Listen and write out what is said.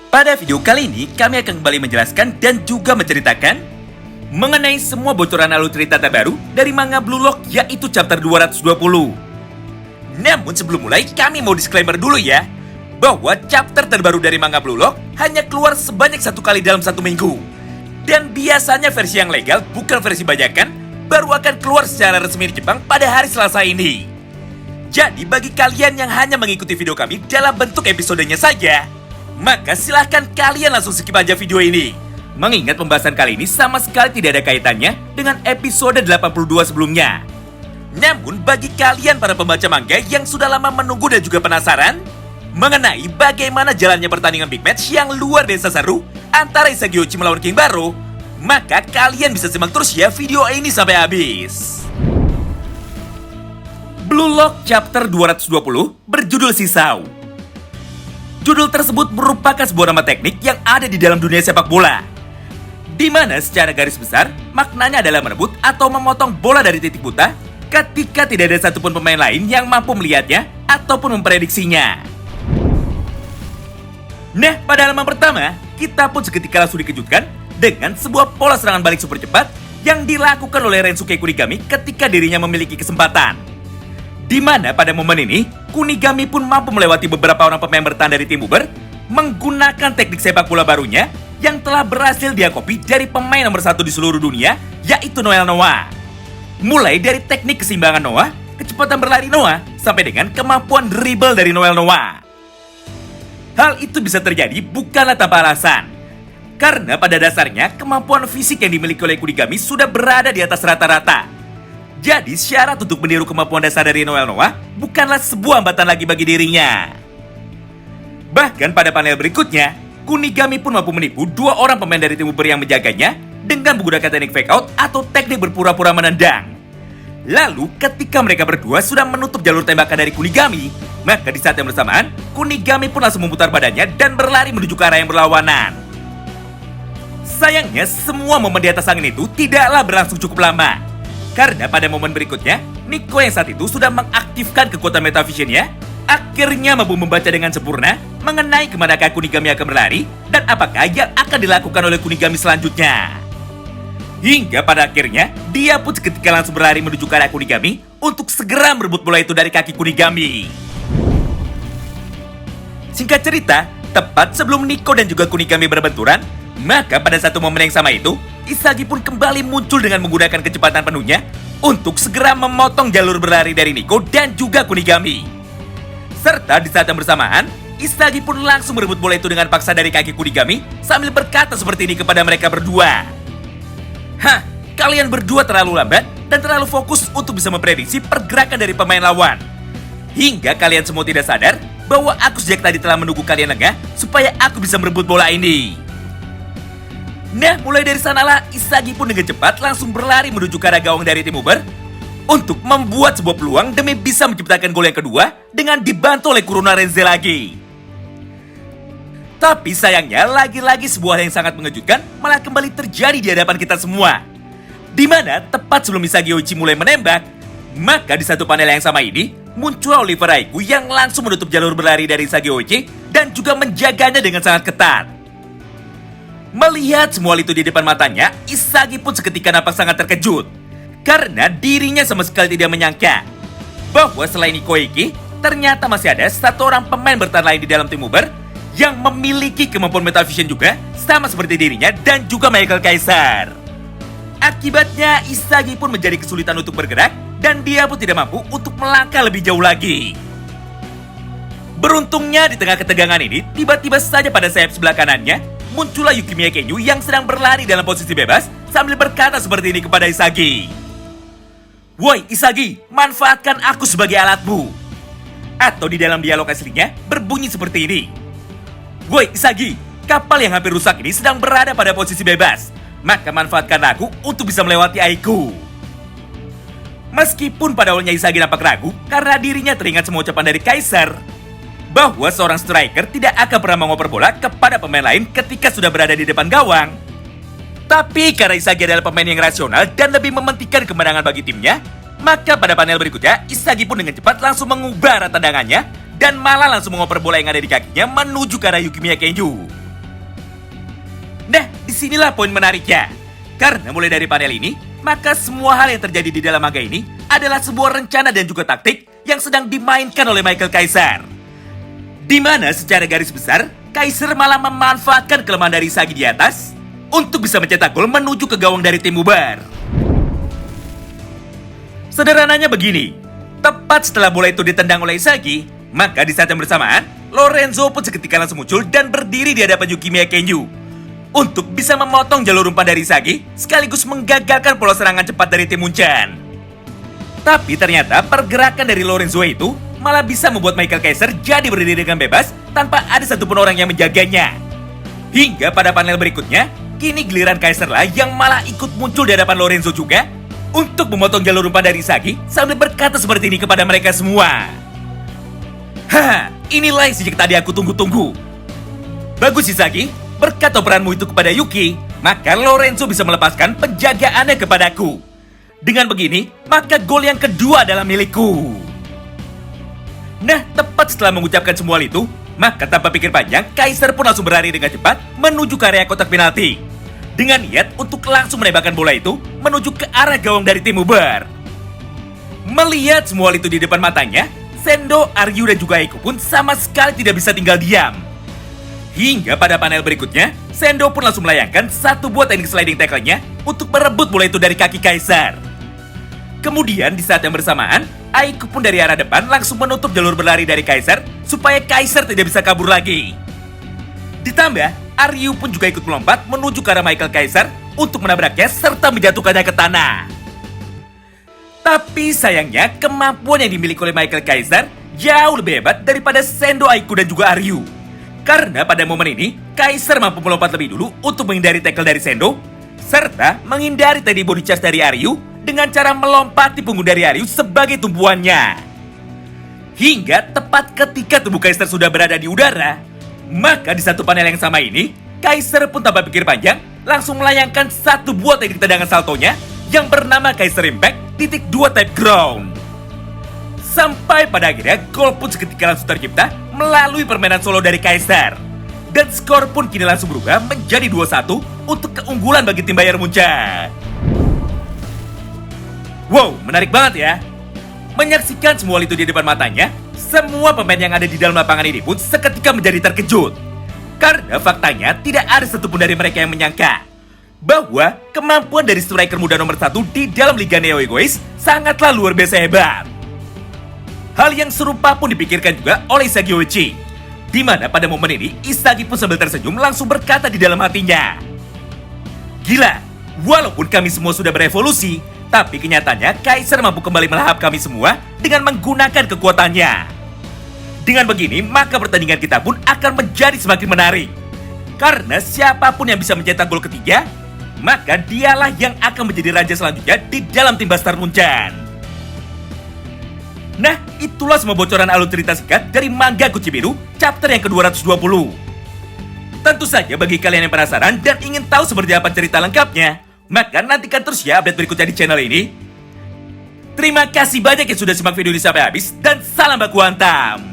Pada video kali ini, kami akan kembali menjelaskan dan juga menceritakan mengenai semua bocoran alur cerita terbaru dari manga Blue Lock, yaitu chapter 220. Namun sebelum mulai, kami mau disclaimer dulu ya, bahwa chapter terbaru dari manga Blue Lock hanya keluar sebanyak 1 kali dalam 1 minggu. Dan biasanya versi yang legal, bukan versi bajakan, baru akan keluar secara resmi di Jepang pada hari Selasa ini. Jadi bagi kalian yang hanya mengikuti video kami dalam bentuk episodenya saja, maka silahkan kalian langsung skip aja video ini. Mengingat pembahasan kali ini sama sekali tidak ada kaitannya dengan episode 82 sebelumnya. Namun bagi kalian para pembaca manga yang sudah lama menunggu dan juga penasaran mengenai bagaimana jalannya pertandingan big match yang luar biasa seru antara Isagi Oichi melawan King Baro, maka kalian bisa simak terus ya video ini sampai habis. Blue Lock chapter 220 berjudul Sisau. Judul tersebut merupakan sebuah nama teknik yang ada di dalam dunia sepak bola, di mana secara garis besar maknanya adalah merebut atau memotong bola dari titik buta ketika tidak ada satupun pemain lain yang mampu melihatnya ataupun memprediksinya. Nah, pada halaman pertama, kita pun seketika langsung dikejutkan dengan sebuah pola serangan balik super cepat yang dilakukan oleh Rensuke Kunigami ketika dirinya memiliki kesempatan. Di mana pada momen ini, Kunigami pun mampu melewati beberapa orang pemain bertahan dari tim Uber menggunakan teknik sepak bola barunya yang telah berhasil dia copy dari pemain nomor 1 di seluruh dunia, yaitu Noel Noah. Mulai dari teknik keseimbangan Noah, kecepatan berlari Noah, sampai dengan kemampuan dribble dari Noel Noah. Hal itu bisa terjadi bukanlah tanpa alasan, karena pada dasarnya kemampuan fisik yang dimiliki oleh Kunigami sudah berada di atas rata-rata. Jadi syarat untuk meniru kemampuan dasar dari Noel Noah bukanlah sebuah hambatan lagi bagi dirinya. Bahkan pada panel berikutnya, Kunigami pun mampu menipu 2 orang pemain dari tim Uber yang menjaganya dengan menggunakan teknik fake out atau teknik berpura-pura menendang. Lalu ketika mereka berdua sudah menutup jalur tembakan dari Kunigami, maka di saat yang bersamaan, Kunigami pun langsung memutar badannya dan berlari menuju ke arah yang berlawanan. Sayangnya semua momen di atas angin itu tidaklah berlangsung cukup lama, karena pada momen berikutnya, Nico yang saat itu sudah mengaktifkan kekuatan Metavision-nya, akhirnya mampu membaca dengan sempurna mengenai kemanakah Kunigami akan berlari dan apakah yang akan dilakukan oleh Kunigami selanjutnya. Hingga pada akhirnya, dia pun seketika langsung berlari menuju ke arah Kunigami untuk segera merebut bola itu dari kaki Kunigami. Singkat cerita, tepat sebelum Nico dan juga Kunigami berbenturan, maka pada satu momen yang sama itu, Isagi pun kembali muncul dengan menggunakan kecepatan penuhnya untuk segera memotong jalur berlari dari Nico dan juga Kunigami. Serta di saat yang bersamaan, Isagi pun langsung merebut bola itu dengan paksa dari kaki Kunigami sambil berkata seperti ini kepada mereka berdua. Hah, kalian berdua terlalu lambat dan terlalu fokus untuk bisa memprediksi pergerakan dari pemain lawan. Hingga kalian semua tidak sadar bahwa aku sejak tadi telah menunggu kalian lengah supaya aku bisa merebut bola ini. Nah, mulai dari sanalah Isagi pun dengan cepat langsung berlari menuju ke arah gawang dari tim Uber untuk membuat sebuah peluang demi bisa menciptakan gol yang kedua dengan dibantu oleh Kuruna Renze lagi. Tapi sayangnya lagi-lagi sebuah hal yang sangat mengejutkan malah kembali terjadi di hadapan kita semua. Di mana tepat sebelum Isagi Oichi mulai menembak, maka di satu panel yang sama ini muncul Oliver Aiku yang langsung menutup jalur berlari dari Isagi Oichi dan juga menjaganya dengan sangat ketat. Melihat semua itu di depan matanya, Isagi pun seketika nampak sangat terkejut karena dirinya sama sekali tidak menyangka bahwa selain Ikoiki, ternyata masih ada 1 orang pemain bertahan lain di dalam tim Uber yang memiliki kemampuan Metavision juga sama seperti dirinya dan juga Michael Kaiser. Akibatnya Isagi pun menjadi kesulitan untuk bergerak dan dia pun tidak mampu untuk melangkah lebih jauh lagi. Beruntungnya di tengah ketegangan ini, tiba-tiba saja pada sayap sebelah kanannya muncullah Yukimiya Kenyu yang sedang berlari dalam posisi bebas sambil berkata seperti ini kepada Isagi. Woi Isagi, manfaatkan aku sebagai alatmu. Atau di dalam dialog aslinya berbunyi seperti ini. Woi Isagi, kapal yang hampir rusak ini sedang berada pada posisi bebas. Maka manfaatkan aku untuk bisa melewati Aiku. Meskipun pada awalnya Isagi nampak ragu karena dirinya teringat semua ucapan dari Kaiser bahwa seorang striker tidak akan pernah mengoper bola kepada pemain lain ketika sudah berada di depan gawang. Tapi karena Isagi adalah pemain yang rasional dan lebih mementingkan kemenangan bagi timnya, maka pada panel berikutnya Isagi pun dengan cepat langsung mengubah arah tendangannya dan malah langsung mengoper bola yang ada di kakinya menuju ke arah Yukimiya Kenju. Nah, disinilah poin menariknya. Karena mulai dari panel ini, maka semua hal yang terjadi di dalam manga ini adalah sebuah rencana dan juga taktik yang sedang dimainkan oleh Michael Kaiser. Di mana secara garis besar, Kaiser malah memanfaatkan kelemahan dari Isagi di atas untuk bisa mencetak gol menuju ke gawang dari tim bubar. Sederhananya begini, tepat setelah bola itu ditendang oleh Isagi, maka di saat yang bersamaan, Lorenzo pun seketika langsung muncul dan berdiri di hadapan Yukimiya Kenju untuk bisa memotong jalur umpan dari Isagi sekaligus menggagalkan pola serangan cepat dari tim Munchen. Tapi ternyata pergerakan dari Lorenzo itu malah bisa membuat Michael Kaiser jadi berdiri dengan bebas tanpa ada satupun orang yang menjaganya. Hingga pada panel berikutnya, kini giliran Kaiser lah yang malah ikut muncul di hadapan Lorenzo juga untuk memotong jalur umpan dari Isagi sambil berkata seperti ini kepada mereka semua. Hah, inilah yang sejak tadi aku tunggu-tunggu. Bagus Isagi, berkat operanmu itu kepada Yuki, maka Lorenzo bisa melepaskan penjagaannya kepadaku. Dengan begini, maka gol yang kedua adalah milikku. Nah, tepat setelah mengucapkan semua itu, maka tanpa pikir panjang, Kaiser pun langsung berlari dengan cepat menuju ke area kotak penalti. Dengan niat untuk langsung menembakkan bola itu menuju ke arah gawang dari tim bubar. Melihat semua itu di depan matanya, Sendo, Aryu, dan juga Aiko pun sama sekali tidak bisa tinggal diam. Hingga pada panel berikutnya, Sendo pun langsung melayangkan satu buah teknik sliding tackle-nya untuk merebut bola itu dari kaki Kaiser. Kemudian di saat yang bersamaan, Aiko pun dari arah depan langsung menutup jalur berlari dari Kaiser supaya Kaiser tidak bisa kabur lagi. Ditambah, Aryu pun juga ikut melompat menuju ke arah Michael Kaiser untuk menabraknya serta menjatuhkannya ke tanah. Tapi sayangnya kemampuan yang dimiliki oleh Michael Kaiser jauh lebih hebat daripada Sendo, Aiko, dan juga Aryu. Karena pada momen ini, Kaiser mampu melompat lebih dulu untuk menghindari tackle dari Sendo, serta menghindari tadi body charge dari Aryu dengan cara melompati punggung dari Aryu sebagai tumpuannya. Hingga tepat ketika tubuh Kaiser sudah berada di udara, maka di satu panel yang sama ini, Kaiser pun tanpa pikir panjang langsung melayangkan satu buah teknik tendangan saltonya yang bernama Kaiser Impact ×2 type ground. Sampai pada akhirnya gol pun seketika langsung tercipta melalui permainan solo dari Kaiser. Dan skor pun kini langsung berubah menjadi 2-1 untuk keunggulan bagi tim Bayern Munchen. Wow, menarik banget ya. Menyaksikan semua itu di depan matanya, semua pemain yang ada di dalam lapangan ini pun seketika menjadi terkejut. Karena faktanya tidak ada satupun dari mereka yang menyangka bahwa kemampuan dari striker muda nomor 1 di dalam Liga Neo Egois sangatlah luar biasa hebat. Hal yang serupa pun dipikirkan juga oleh Isagi Oichi, di mana pada momen ini Isagi pun sambil tersenyum langsung berkata di dalam hatinya, "Gila, walaupun kami semua sudah berevolusi, tapi kenyataannya Kaiser mampu kembali melahap kami semua dengan menggunakan kekuatannya. Dengan begini, maka pertandingan kita pun akan menjadi semakin menarik. Karena siapapun yang bisa mencetak gol ketiga, maka dialah yang akan menjadi raja selanjutnya di dalam tim Bastard Munchen." Nah, itulah semua bocoran alur cerita singkat dari manga Kuchibiru chapter yang ke-220. Tentu saja bagi kalian yang penasaran dan ingin tahu seperti apa cerita lengkapnya, maka nantikan terus ya update berikutnya di channel ini. Terima kasih banyak yang sudah simak video ini sampai habis dan salam baku hantam.